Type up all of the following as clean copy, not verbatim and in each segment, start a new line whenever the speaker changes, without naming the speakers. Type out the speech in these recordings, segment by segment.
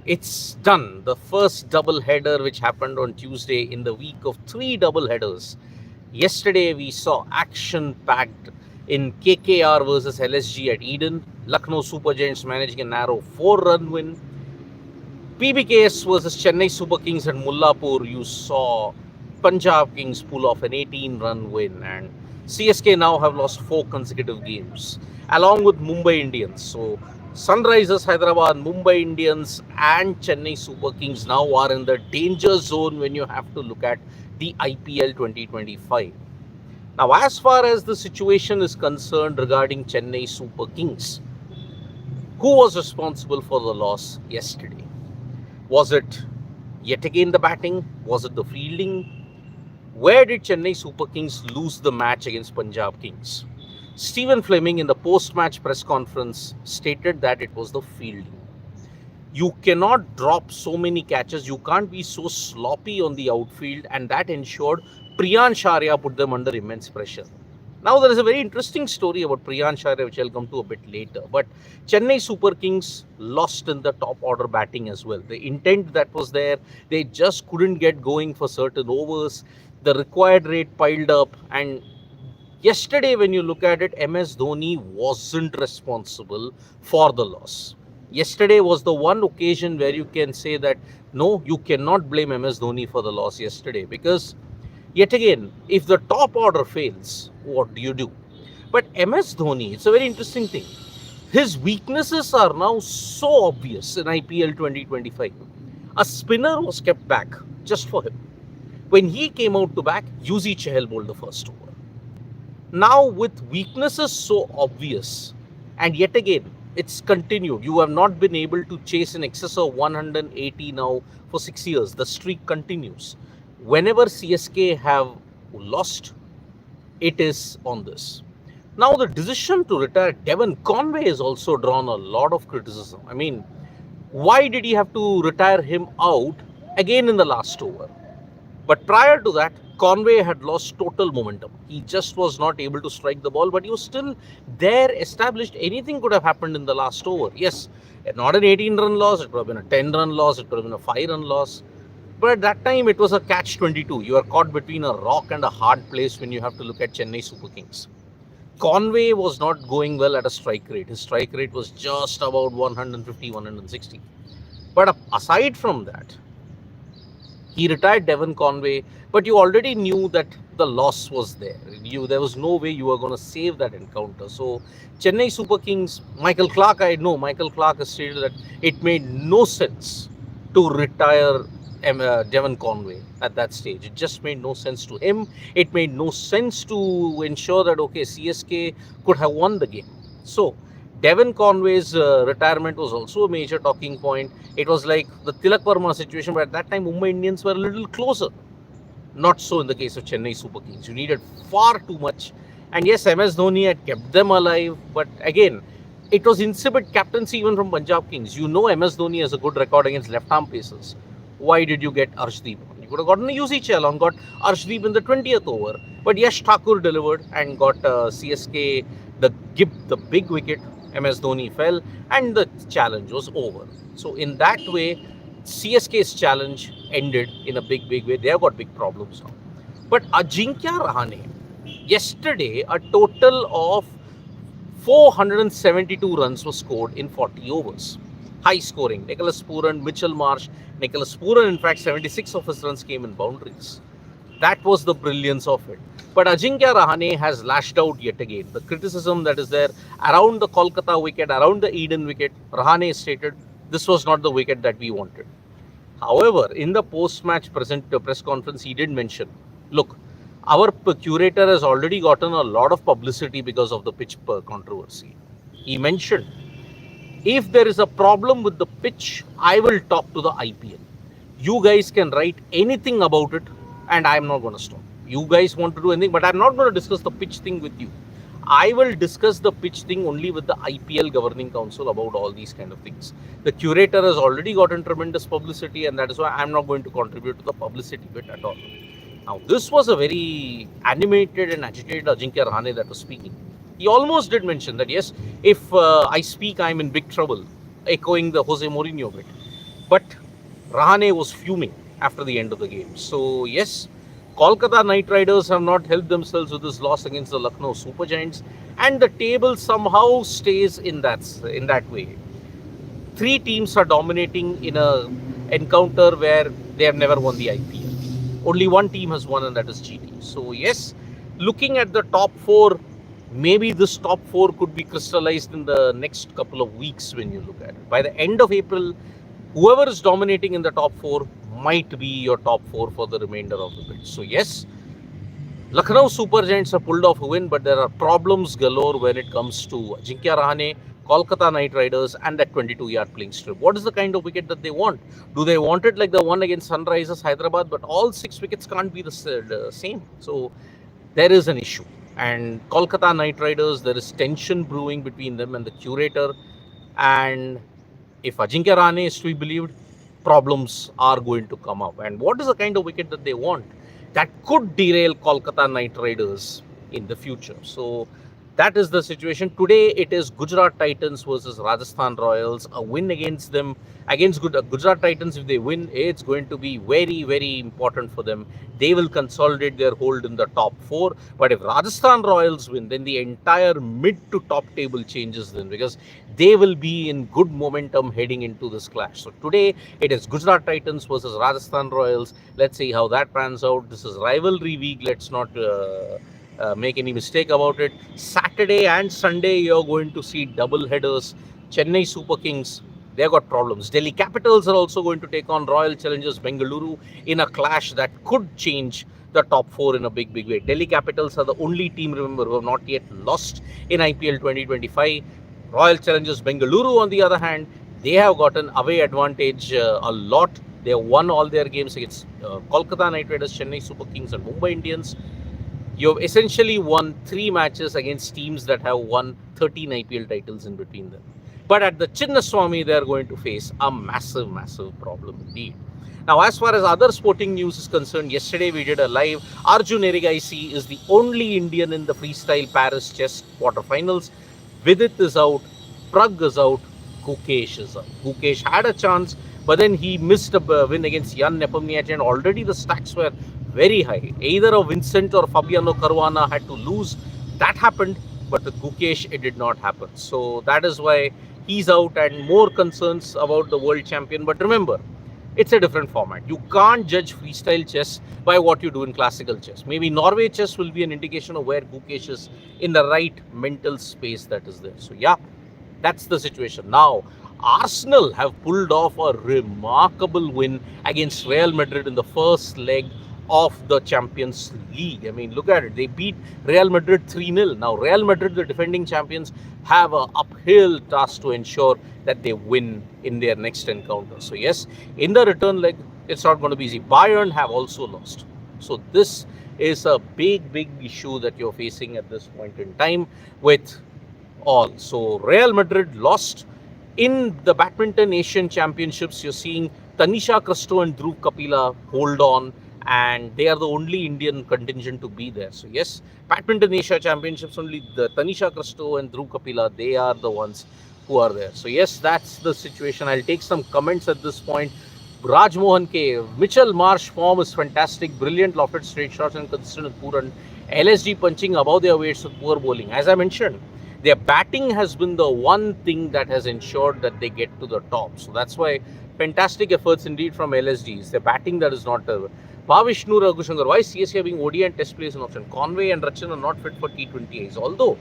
It's done. The first double header, which happened on Tuesday in the week of three double headers. Yesterday, we saw action packed in KKR versus LSG at Eden. Lucknow Super Giants managing a narrow 4-run win. pbks versus Chennai Super Kings at Mullanpur. You saw Punjab Kings pull off an 18-run win, and CSK now have lost 4 consecutive games, along with Mumbai Indians. So Sunrisers Hyderabad, Mumbai Indians, and Chennai Super Kings now are in the danger zone when you have to look at the IPL 2025. Now, as far as the situation is concerned regarding Chennai Super Kings, who was responsible for the loss yesterday? Was it yet again the batting? Was it the fielding? Where did Chennai Super Kings lose the match against Punjab Kings? Stephen Fleming in the post-match press conference stated that it was the fielding. You cannot drop so many catches. You can't be so sloppy on the outfield, and that ensured Priyan Sharia put them under immense pressure. Now, there is a very interesting story about Priyan Sharia, which I'll come to a bit later. But Chennai Super Kings lost in the top order batting as well. The intent that was there, they just couldn't get going for certain overs. The required rate piled up, and yesterday, when you look at it, MS Dhoni wasn't responsible for the loss. Yesterday was the one occasion where you can say that no, you cannot blame MS Dhoni for the loss yesterday, because yet again, if the top order fails, what do you do? But MS Dhoni, it's a very interesting thing. His weaknesses are now so obvious in IPL 2025. A spinner was kept back just for him. When he came out to back, Yuzi Chahal bowled the first over. Now, with weaknesses so obvious, and yet again, it's continued. You have not been able to chase in excess of 180 now for 6 years. The streak continues. Whenever CSK have lost, it is on this. Now, the decision to retire Devon Conway has also drawn a lot of criticism. I mean, why did he have to retire him out again in the last over? But prior to that, Conway had lost total momentum. He just was not able to strike the ball, but he was still there, established. Anything could have happened in the last over. Yes, not an 18-run loss, it could have been a 10-run loss, it could have been a 5-run loss. But at that time, it was a catch-22. You are caught between a rock and a hard place when you have to look at Chennai Super Kings. Conway was not going well at a strike rate. His strike rate was just about 150, 160. But aside from that, he retired Devon Conway, but you already knew that the loss was there. There was no way you were going to save that encounter. So, Chennai Super Kings, Michael Clark has stated that it made no sense to retire Devon Conway at that stage. It just made no sense to him. It made no sense to ensure that, okay, CSK could have won the game. So, Devon Conway's retirement was also a major talking point. It was like the Tilak Verma situation, but at that time, Mumbai Indians were a little closer. Not so in the case of Chennai Super Kings. You needed far too much. And yes, MS Dhoni had kept them alive, but again, it was insipid captaincy even from Punjab Kings. You know MS Dhoni has a good record against left-arm pacers. Why did you get Arshdeep? You could have gotten a UC Chalon, got Arshdeep in the 20th over. But Yash Thakur delivered and got CSK the big wicket. MS Dhoni fell and the challenge was over. So in that way, CSK's challenge ended in a big way. They have got big problems now. But Ajinkya Rahane, yesterday, a total of 472 runs were scored in 40 overs. High scoring. Nicholas Pooran, Mitchell Marsh. Nicholas Pooran, in fact, 76 of his runs came in boundaries. That was the brilliance of it. But Ajinkya Rahane has lashed out yet again. The criticism that is there around the Kolkata wicket, around the Eden wicket, Rahane stated this was not the wicket that we wanted. However, in the post-match press conference, he did mention, look, our curator has already gotten a lot of publicity because of the pitch controversy. He mentioned, if there is a problem with the pitch, I will talk to the IPL. You guys can write anything about it and I'm not going to stop. You guys want to do anything, but I'm not going to discuss the pitch thing with you. I will discuss the pitch thing only with the IPL governing council about all these kind of things. The curator has already gotten tremendous publicity and that is why I'm not going to contribute to the publicity bit at all. Now, this was a very animated and agitated Ajinkya Rahane that was speaking. He almost did mention that, yes, if I speak, I'm in big trouble, echoing the Jose Mourinho bit. But Rahane was fuming after the end of the game. So yes, Kolkata Knight Riders have not helped themselves with this loss against the Lucknow Super Giants, and the table somehow stays in that way. Three teams are dominating in a encounter where they have never won the IPL. Only one team has won, and that is GT. So yes, looking at the top four, maybe this top four could be crystallized in the next couple of weeks when you look at it. By the end of April, whoever is dominating in the top four might be your top four for the remainder of the bid. So yes, Lucknow Super Giants have pulled off a win, but there are problems galore when it comes to Ajinkya Rahane, Kolkata Knight Riders, and that 22-yard playing strip. What is the kind of wicket that they want? Do they want it like the one against Sunrisers Hyderabad? But all 6 wickets can't be the same. So there is an issue. And Kolkata Knight Riders, there is tension brewing between them and the curator. And if Ajinkya Rahane is to be believed, problems are going to come up. And what is the kind of wicket that they want? That could derail Kolkata Knight Riders in the future. So that is the situation. Today it is Gujarat Titans versus Rajasthan Royals. A win against them, against Gujarat Titans, if they win, it's going to be very, very important for them. They will consolidate their hold in the top four. But if Rajasthan Royals win, then the entire mid to top table changes then, because they will be in good momentum heading into this clash. So today it is Gujarat Titans versus Rajasthan Royals. Let's see how that pans out. This is rivalry week. Let's not make any mistake about it. Saturday and Sunday, you're going to see double headers. Chennai Super Kings, they've got problems. Delhi Capitals are also going to take on Royal Challengers Bengaluru in a clash that could change the top four in a big, big way. Delhi Capitals are the only team, remember, who have not yet lost in IPL 2025. Royal Challengers Bengaluru, on the other hand, they have got an away advantage a lot. They have won all their games against Kolkata Knight Riders, Chennai Super Kings and Mumbai Indians. You've essentially won 3 matches against teams that have won 13 IPL titles in between them. But at the Chinnaswamy, they are going to face a massive, massive problem indeed. Now, as far as other sporting news is concerned, yesterday we did a live. Arjun Erigaisi is the only Indian in the Freestyle Paris chess quarterfinals. Vidit is out, Prag is out, Gukesh is out. Gukesh had a chance, but then he missed a win against Jan Nepomniachtchi, and already the stacks were very high. Either a Vincent or Fabiano Caruana had to lose. That happened, but with Gukesh, it did not happen. So that is why he's out, and more concerns about the world champion. But remember, it's a different format. You can't judge freestyle chess by what you do in classical chess. Maybe Norway chess will be an indication of where Gukesh is in the right mental space that is there. So yeah, that's the situation. Now, Arsenal have pulled off a remarkable win against Real Madrid in the first leg of the Champions League. I mean, look at it. They beat Real Madrid 3-0. Now, Real Madrid, the defending champions, have an uphill task to ensure that they win in their next encounter. So, yes, in the return leg, it's not going to be easy. Bayern have also lost. So, this is a big, big issue that you're facing at this point in time with all. So, Real Madrid lost. In the Badminton Asian Championships, you're seeing Tanisha Kristo and Dhruv Kapila hold on, and they are the only Indian contingent to be there. So yes, Badminton Asia Championships, only the Tanisha Kristo and Dhruv Kapila, they are the ones who are there. So yes, that's the situation. I'll take some comments at this point. Raj Mohan K. Mitchell Marsh form is fantastic. Brilliant lofted straight shots and consistent with poor run. LSG punching above their weights with poor bowling. As I mentioned, their batting has been the one thing that has ensured that they get to the top. So that's why fantastic efforts indeed from LSGs. Their batting that is not Bhavishnu Raghusankar. Why CSK having ODI and test players in option? Conway and Rachin are not fit for T20Is. Although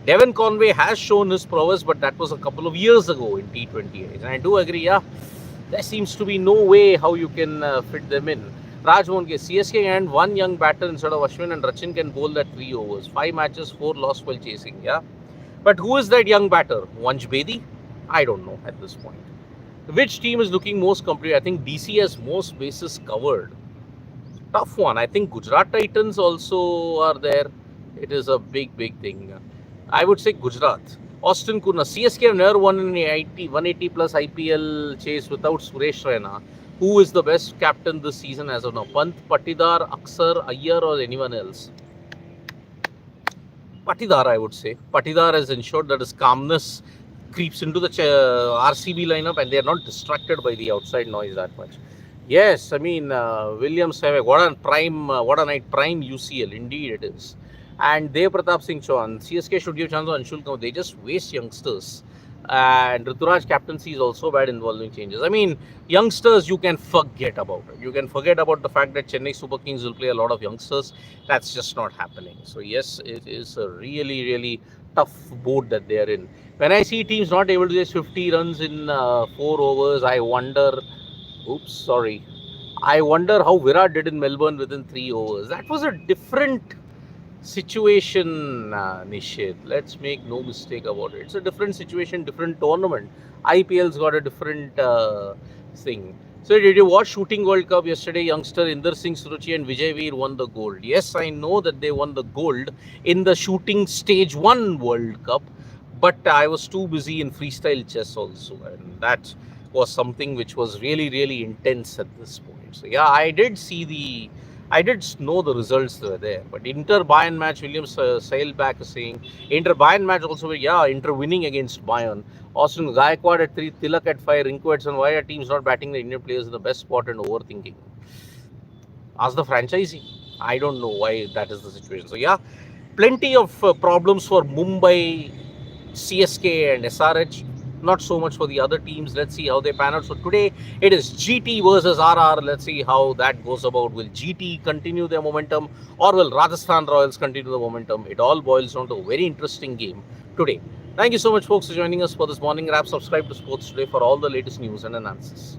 Devon Conway has shown his prowess, but that was a couple of years ago in T20Is. And I do agree, yeah, there seems to be no way how you can fit them in. Rajmohan K. CSK and one young batter instead of Ashwin, and Rachin can bowl that 3 overs. 5 matches, 4 lost while chasing, yeah. But who is that young batter? Vansh Bedi? I don't know at this point. Which team is looking most complete? I think DC has most bases covered. Tough one. I think Gujarat Titans also are there. It is a big, big thing. I would say Gujarat. Austin Kuna. CSK have never won an 180 plus IPL chase without Suresh Raina. Who is the best captain this season as of now? Pant, Patidar, Aksar, Iyer, or anyone else? Patidar, I would say. Patidar has ensured that his calmness creeps into the RCB lineup and they are not distracted by the outside noise that much. Yes, I mean, Williams, what a night, prime UCL, indeed it is. And Dev Pratap Singh Chauhan, CSK should give chance on Anshul Kumar. They just waste youngsters. And Rituraj captaincy is also bad involving changes. I mean, youngsters you can forget about it. You can forget about the fact that Chennai Super Kings will play a lot of youngsters. That's just not happening. So yes, it is a really, really tough boat that they are in. When I see teams not able to chase 50 runs in 4 overs, I wonder. Oops, sorry. I wonder how Virat did in Melbourne within 3 overs. That was a different situation, Nishit. Let's make no mistake about it. It's a different situation, different tournament. IPL's got a different thing. So, did you watch Shooting World Cup yesterday? Youngster Inder Singh Suruchi and Vijay Veer won the gold. Yes, I know that they won the gold in the Shooting Stage 1 World Cup, but I was too busy in freestyle chess also, and that was something which was really, really intense at this point. So, yeah, I did know the results were there. But Inter Bayern match, Williams sailed back saying, Inter Bayern match also, yeah, Inter winning against Bayern. Austin Gaikwad at 3, Tilak at 5, Rinku at 7. Why are teams not batting the Indian players in the best spot and overthinking? Ask the franchisee. I don't know why that is the situation. So, yeah, plenty of problems for Mumbai, CSK and SRH. Not so much for the other teams. Let's see how they pan out. So today it is GT versus RR. Let's see how that goes about. Will GT continue their momentum or will Rajasthan Royals continue the momentum? It all boils down to a very interesting game today. Thank you so much, folks, for joining us for this morning wrap. Subscribe to Sports Today for all the latest news and analysis.